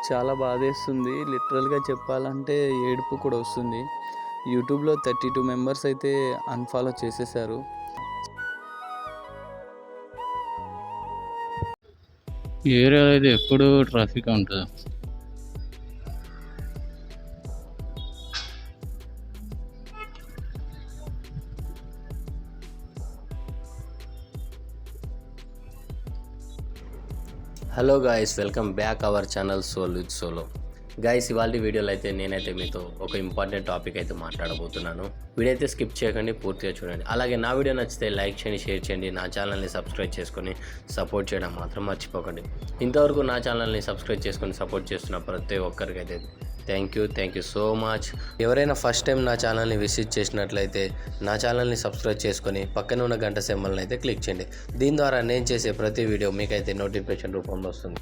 చాలా బాధేస్తుంది. లిటరల్‌గా చెప్పాలంటే ఏడుపు కూడా వస్తుంది. యూట్యూబ్‌లో 32 మెంబర్స్ అయితే అన్‌ఫాలో చేసేసారు. ఈ ఏరియాలో అయితే ఎప్పుడూ ట్రాఫిక్ ఉంటుంది. Hello guys, welcome back our channel soul with solo. Guys, ఇవాళ వీడియోలో అయితే నేనైతే మీతో ఒక ఇంపార్టెంట్ టాపిక్ అయితే మాట్లాడబోతున్నాను. వీడియో అయితే స్కిప్ చేయకండి, పూర్తిగా చూడండి. అలాగే నా వీడియో నచ్చితే లైక్ చేయండి, షేర్ చేయండి, నా ఛానల్ని సబ్స్క్రైబ్ చేసుకొని సపోర్ట్ చేయడం మాత్రం మర్చిపోకండి. ఇంతవరకు నా ఛానల్ని సబ్స్క్రైబ్ చేసుకొని సపోర్ట్ చేస్తున్న ప్రతి ఒక్కరికైతే థ్యాంక్ యూ సో మచ్. ఎవరైనా ఫస్ట్ టైం నా ఛానల్ని విజిట్ చేసినట్లయితే నా ఛానల్ని సబ్స్క్రైబ్ చేసుకొని పక్కన ఉన్న గంట సింబల్ని అయితే క్లిక్ చేయండి. దీని ద్వారా నేను చేసే ప్రతి వీడియో మీకైతే నోటిఫికేషన్ రూపంలో వస్తుంది.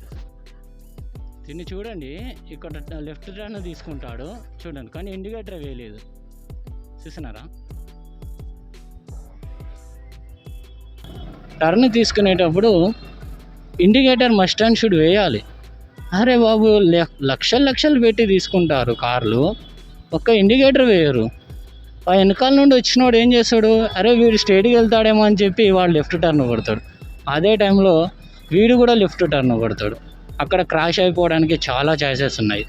దీన్ని చూడండి, ఇక్కడ లెఫ్ట్ టర్న్ తీసుకుంటాడు చూడండి, కానీ ఇండికేటర్ వేయలేదు. చూసినారా? టర్న్ తీసుకునేటప్పుడు ఇండికేటర్ మస్ట్ అండ్ షుడ్ వేయాలి. అరే బాబు, లక్షలు పెట్టి తీసుకుంటారు కార్లు, ఒక్క ఇండికేటర్ వేయరు. ఆ వెనకాల నుండి వచ్చినోడు ఏం చేస్తాడు, అరే వీడు స్ట్రైట్కి వెళ్తాడేమో అని చెప్పి వాడు లెఫ్ట్ టర్న్ కొడతాడు. అదే టైంలో వీడు కూడా లెఫ్ట్ టర్న్ కొడతాడు. అక్కడ క్రాష్ అయిపోవడానికి చాలా ఛాన్సెస్ ఉన్నాయి.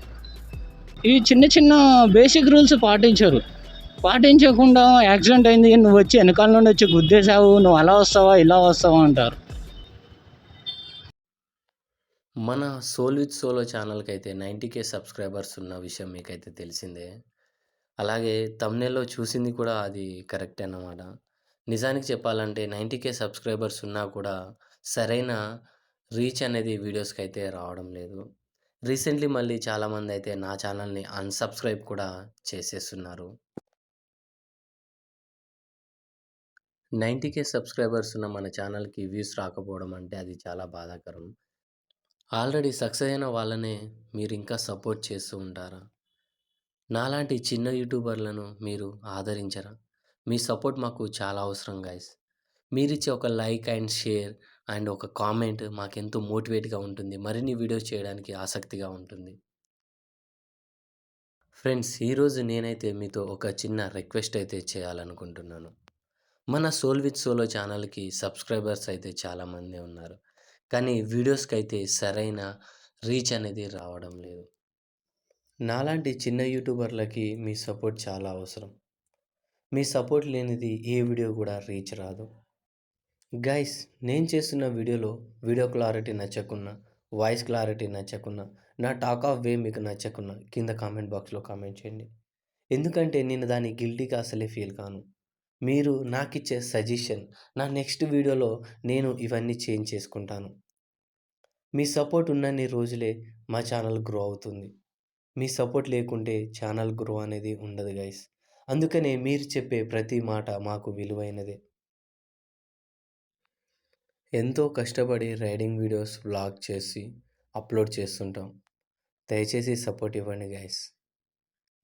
ఈ చిన్న చిన్న బేసిక్ రూల్స్ పాటించకుండా యాక్సిడెంట్ అయింది, నువ్వు వచ్చి వెనకాల నుండి వచ్చి గుద్దేశావు, నువ్వు అలా వస్తావా ఇలా వస్తావా అంటారు. మన సోల్ విత్ సోలో ఛానల్కి అయితే 90K సబ్స్క్రైబర్స్ ఉన్న విషయం మీకైతే తెలిసిందే. అలాగే తమ్నేల్లో చూసింది కూడా అది కరెక్టే అన్నమాట. నిజానికి చెప్పాలంటే 90K సబ్స్క్రైబర్స్ ఉన్నా కూడా సరైన రీచ్ అనేది వీడియోస్కి అయితే రావడం లేదు. రీసెంట్లీ మళ్ళీ చాలామంది అయితే నా ఛానల్ని అన్సబ్స్క్రైబ్ కూడా చేసేస్తున్నారు. 90K సబ్స్క్రైబర్స్ ఉన్న మన ఛానల్కి వ్యూస్ రాకపోవడం అంటే అది చాలా బాధాకరం. ఆల్రెడీ సక్సెస్ అయిన వాళ్ళనే మీరు ఇంకా సపోర్ట్ చేస్తూ ఉంటారా? నాలాంటి చిన్న యూట్యూబర్లను మీరు ఆదరించరా? మీ సపోర్ట్ మాకు చాలా అవసరం గైస్. మీరిచ్చే ఒక లైక్ అండ్ షేర్ అండ్ ఒక కామెంట్ మాకెంతో మోటివేట్గా ఉంటుంది, మరిన్ని వీడియోస్ చేయడానికి ఆసక్తిగా ఉంటుంది. ఫ్రెండ్స్, ఈరోజు నేనైతే మీతో ఒక చిన్న రిక్వెస్ట్ అయితే చేయాలనుకుంటున్నాను. మన సోల్ విత్ సోలో ఛానల్కి సబ్స్క్రైబర్స్ అయితే చాలామంది ఉన్నారు, కానీ వీడియోస్కి అయితే సరైన రీచ్ అనేది రావడం లేదు. నాలాంటి చిన్న యూట్యూబర్లకి మీ సపోర్ట్ చాలా అవసరం. మీ సపోర్ట్ లేనిది ఏ వీడియో కూడా రీచ్ రాదు. గైస్, నేను చేస్తున్న వీడియోలో వీడియో క్లారిటీ నచ్చకున్నా, వాయిస్ క్లారిటీ నచ్చకున్నా, నా టాక్ ఆఫ్ వే మీకు నచ్చకున్నా కింద కామెంట్ బాక్స్లో కామెంట్ చేయండి. ఎందుకంటే నేను దాన్ని గిల్టీగా అసలే ఫీల్ కాను. మీరు నాకు ఇచ్చే సజెషన్, నా నెక్స్ట్ వీడియోలో నేను ఇవన్నీ చేంజ్ చేసుకుంటాను. మీ సపోర్ట్ ఉన్నన్ని రోజులే మా ఛానల్ గ్రో అవుతుంది. మీ సపోర్ట్ లేకుంటే ఛానల్ గ్రో అనేది ఉండదు గైస్. అందుకనే మీరు చెప్పే ప్రతి మాట మాకు విలువైనదే. ఎంతో కష్టపడి రైడింగ్ వీడియోస్ వ్లాగ్ చేసి అప్లోడ్ చేస్తుంటాం. దయచేసి సపోర్ట్ ఇవ్వండి గైస్.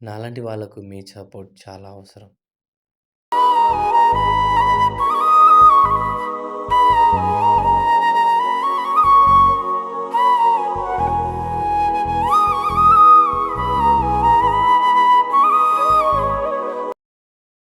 నాలాంటి వాళ్ళకు మీ సపోర్ట్ చాలా అవసరం.